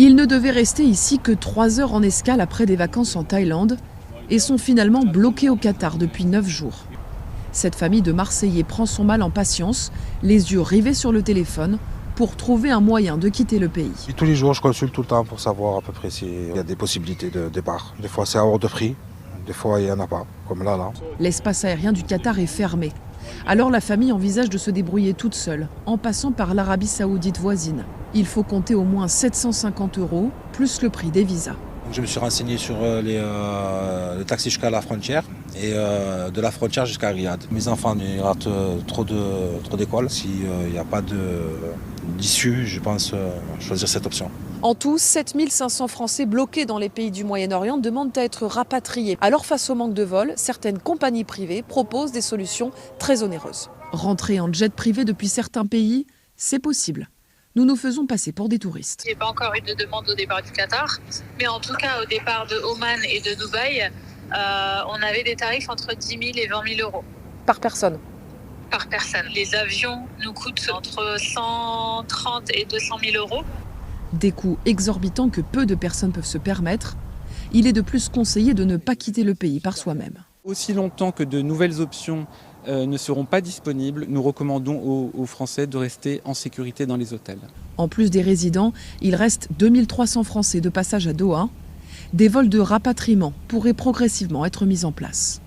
Ils ne devaient rester ici que 3 heures en escale après des vacances en Thaïlande et sont finalement bloqués au Qatar depuis 9 jours. Cette famille de Marseillais prend son mal en patience, les yeux rivés sur le téléphone, pour trouver un moyen de quitter le pays. Tous les jours, je consulte tout le temps pour savoir à peu près s'il y a des possibilités de départ. Des fois, c'est hors de prix, des fois, il n'y en a pas, comme là. L'espace aérien du Qatar est fermé. Alors la famille envisage de se débrouiller toute seule, en passant par l'Arabie Saoudite voisine. Il faut compter au moins 750 €, plus le prix des visas. Je me suis renseigné sur le taxi jusqu'à la frontière et de la frontière jusqu'à Riyad. Mes enfants ils ratent trop d'écoles. S'il n'y a pas d'issue, je pense choisir cette option. En tout, 7500 Français bloqués dans les pays du Moyen-Orient demandent à être rapatriés. Alors face au manque de vols, certaines compagnies privées proposent des solutions très onéreuses. Rentrer en jet privé depuis certains pays, c'est possible. Nous nous faisons passer pour des touristes. Il n'y a pas encore eu de demande au départ du Qatar, mais en tout cas au départ de Oman et de Dubaï, on avait des tarifs entre 10 000 et 20 000 € Par personne. par personne. Les avions nous coûtent entre 130 et 200 000 €. Des coûts exorbitants que peu de personnes peuvent se permettre. Il est de plus conseillé de ne pas quitter le pays par soi-même. Aussi longtemps que de nouvelles options ne seront pas disponibles, nous recommandons aux Français de rester en sécurité dans les hôtels. En plus des résidents, il reste 2300 Français de passage à Doha. Des vols de rapatriement pourraient progressivement être mis en place.